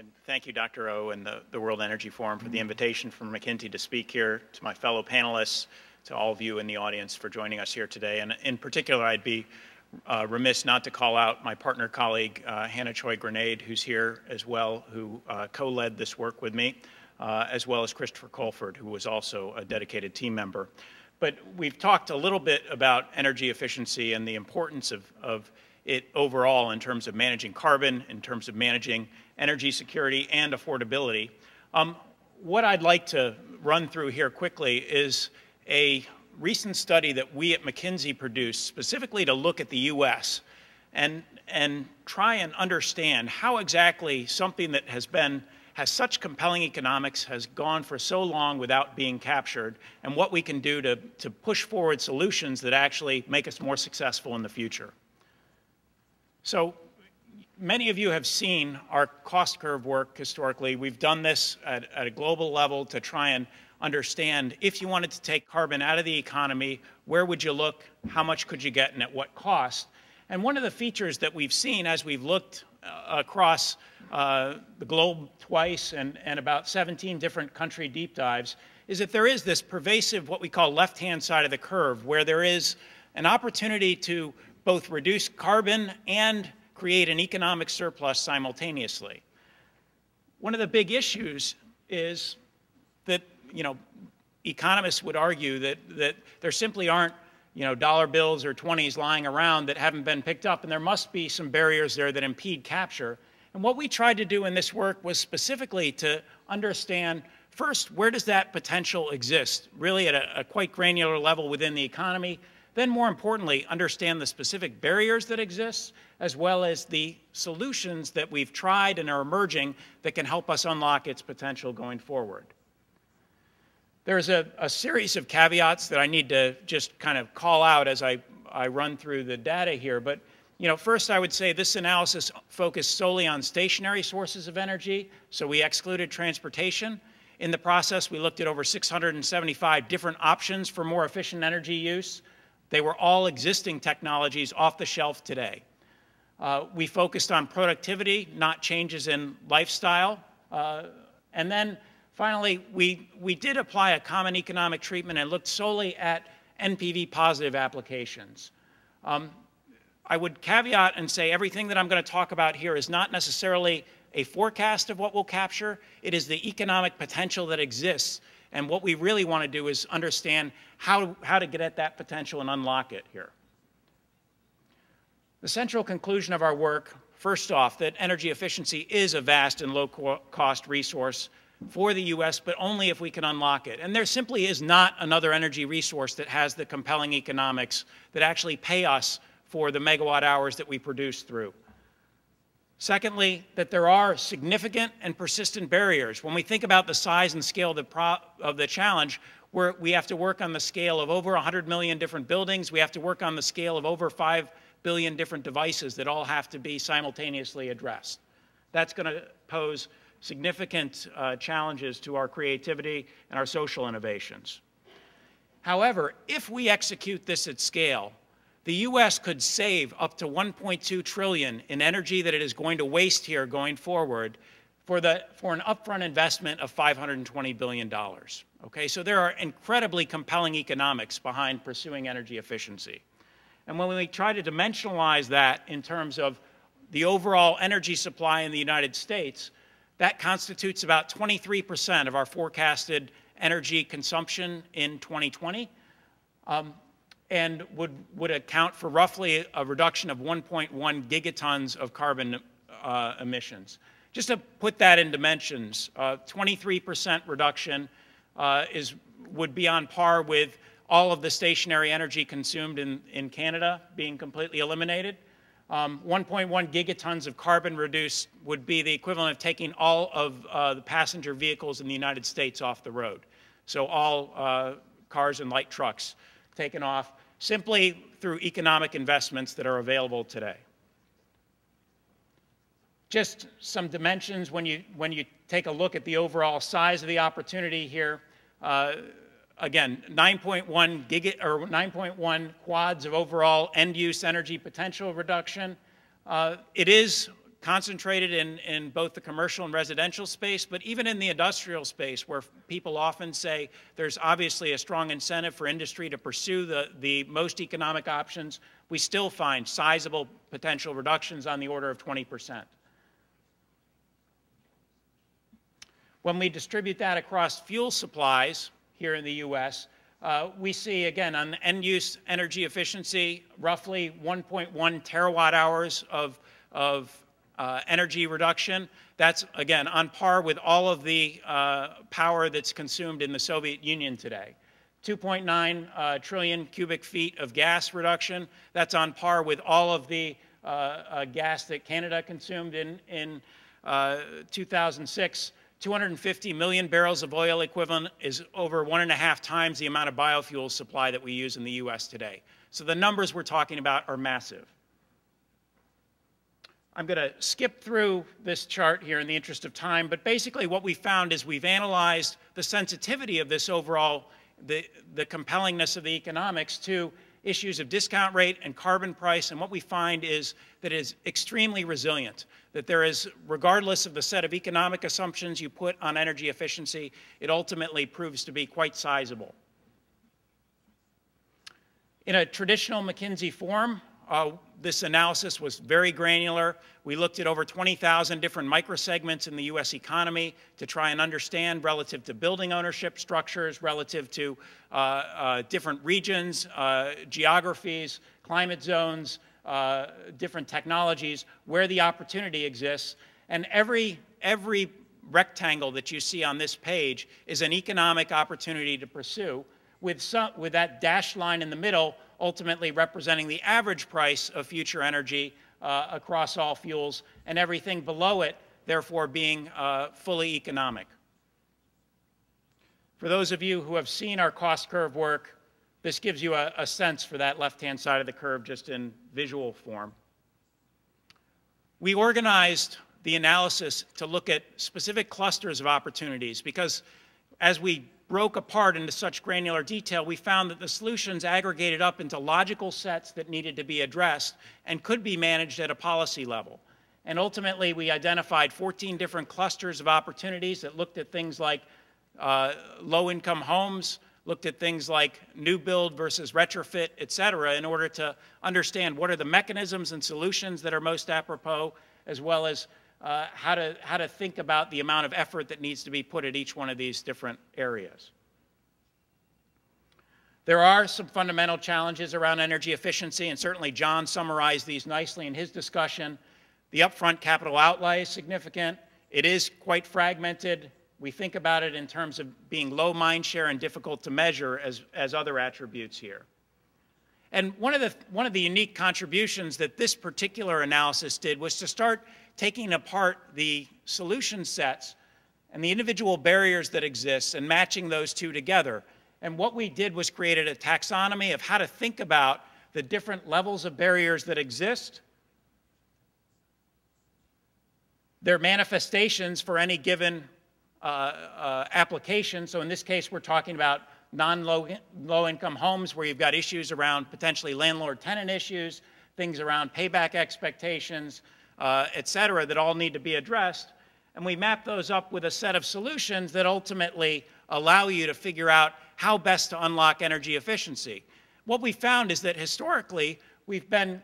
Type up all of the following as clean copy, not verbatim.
And thank you, Dr. O and the World Energy Forum for the invitation from McKinsey to speak here, to my fellow panelists, to all of you in the audience for joining us here today. And in particular, I'd be remiss not to call out my partner colleague, Hannah Choi Grenade, who's here as well, who co-led this work with me, as well as Christopher Colford, who was also a dedicated team member. But we've talked a little bit about energy efficiency and the importance of it overall in terms of managing carbon, in terms of managing energy security and affordability. What I'd like to run through here quickly is a recent study that we at McKinsey produced specifically to look at the US and try and understand how exactly something that has such compelling economics has gone for so long without being captured, and what we can do to push forward solutions that actually make us more successful in the future. So many of you have seen our cost curve work historically. We've done this at a global level to try and understand if you wanted to take carbon out of the economy, where would you look, how much could you get, and at what cost? And one of the features that we've seen as we've looked across the globe twice and about 17 different country deep dives is that there is this pervasive, what we call left-hand side of the curve, where there is an opportunity to both reduce carbon and create an economic surplus simultaneously. One of the big issues is that, economists would argue that there simply aren't, dollar bills or 20s lying around that haven't been picked up, and there must be some barriers there that impede capture. And what we tried to do in this work was specifically to understand, first, where does that potential exist, really at a quite granular level within the economy. Then, more importantly, understand the specific barriers that exist, as well as the solutions that we've tried and are emerging that can help us unlock its potential going forward. There's a series of caveats that I need to just kind of call out as I run through the data here. But, first I would say this analysis focused solely on stationary sources of energy, so we excluded transportation. In the process, we looked at over 675 different options for more efficient energy use. They were all existing technologies off the shelf today. We focused on productivity, not changes in lifestyle. And then finally, we did apply a common economic treatment and looked solely at NPV positive applications. I would caveat and say everything that I'm going to talk about here is not necessarily a forecast of what we'll capture. It is the economic potential that exists. And what we really want to do is understand how to get at that potential and unlock it here. The central conclusion of our work, first off, that energy efficiency is a vast and low-cost resource for the U.S., but only if we can unlock it. And there simply is not another energy resource that has the compelling economics that actually pay us for the megawatt hours that we produce through. Secondly, that there are significant and persistent barriers. When we think about the size and scale of the challenge, we have to work on the scale of over 100 million different buildings. We have to work on the scale of over 5 billion different devices that all have to be simultaneously addressed. That's going to pose significant challenges to our creativity and our social innovations. However, if we execute this at scale, the U.S. could save up to $1.2 trillion in energy that it is going to waste here going forward for an upfront investment of $520 billion. Okay, so there are incredibly compelling economics behind pursuing energy efficiency. And when we try to dimensionalize that in terms of the overall energy supply in the United States, that constitutes about 23% of our forecasted energy consumption in 2020. And would account for roughly a reduction of 1.1 gigatons of carbon emissions. Just to put that in dimensions, 23% reduction would be on par with all of the stationary energy consumed in Canada being completely eliminated. 1.1 gigatons of carbon reduced would be the equivalent of taking all of the passenger vehicles in the United States off the road. So all cars and light trucks taken off simply through economic investments that are available today. Just some dimensions when you take a look at the overall size of the opportunity here. Again, 9.1 quads of overall end-use energy potential reduction. It is concentrated in both the commercial and residential space, but even in the industrial space, where people often say there's obviously a strong incentive for industry to pursue the most economic options, we still find sizable potential reductions on the order of 20%. When we distribute that across fuel supplies here in the U.S., we see, again, on end-use energy efficiency, roughly 1.1 terawatt hours of energy reduction. That's, again, on par with all of the power that's consumed in the Soviet Union today. 2.9 trillion cubic feet of gas reduction. That's on par with all of the gas that Canada consumed in 2006. 250 million barrels of oil equivalent is over 1.5 times the amount of biofuel supply that we use in the U.S. today. So the numbers we're talking about are massive. I'm going to skip through this chart here in the interest of time, but basically what we found is we've analyzed the sensitivity of this overall, the compellingness of the economics to issues of discount rate and carbon price, and what we find is that it is extremely resilient, that there is, regardless of the set of economic assumptions you put on energy efficiency, it ultimately proves to be quite sizable. In a traditional McKinsey form, this analysis was very granular. We looked at over 20,000 different microsegments in the U.S. economy to try and understand relative to building ownership structures, relative to different regions, geographies, climate zones, different technologies, where the opportunity exists. And every rectangle that you see on this page is an economic opportunity to pursue, with that dashed line in the middle ultimately representing the average price of future energy across all fuels, and everything below it, therefore, being fully economic. For those of you who have seen our cost curve work, this gives you a sense for that left-hand side of the curve just in visual form. We organized the analysis to look at specific clusters of opportunities because as we broke apart into such granular detail, we found that the solutions aggregated up into logical sets that needed to be addressed and could be managed at a policy level. And ultimately, we identified 14 different clusters of opportunities that looked at things like low-income homes, looked at things like new build versus retrofit, et cetera, in order to understand what are the mechanisms and solutions that are most apropos, as well as how to think about the amount of effort that needs to be put at each one of these different areas. There are some fundamental challenges around energy efficiency, and certainly Jon summarized these nicely in his discussion. The upfront capital outlay is significant. It is quite fragmented. We think about it in terms of being low mind share and difficult to measure as other attributes here. And one of the unique contributions that this particular analysis did was to start taking apart the solution sets and the individual barriers that exist and matching those two together. And what we did was created a taxonomy of how to think about the different levels of barriers that exist, their manifestations for any given application. So in this case, we're talking about non-low-income homes where you've got issues around potentially landlord-tenant issues, things around payback expectations, et cetera, that all need to be addressed. And we map those up with a set of solutions that ultimately allow you to figure out how best to unlock energy efficiency. What we found is that historically, we've been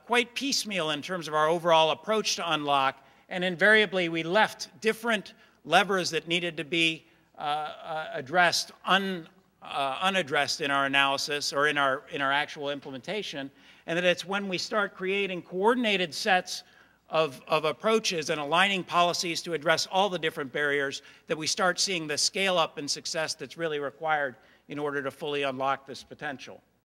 quite piecemeal in terms of our overall approach to unlock, and invariably we left different levers that needed to be addressed unaddressed in our analysis or in our actual implementation, and that it's when we start creating coordinated sets of approaches and aligning policies to address all the different barriers that we start seeing the scale up and success that's really required in order to fully unlock this potential.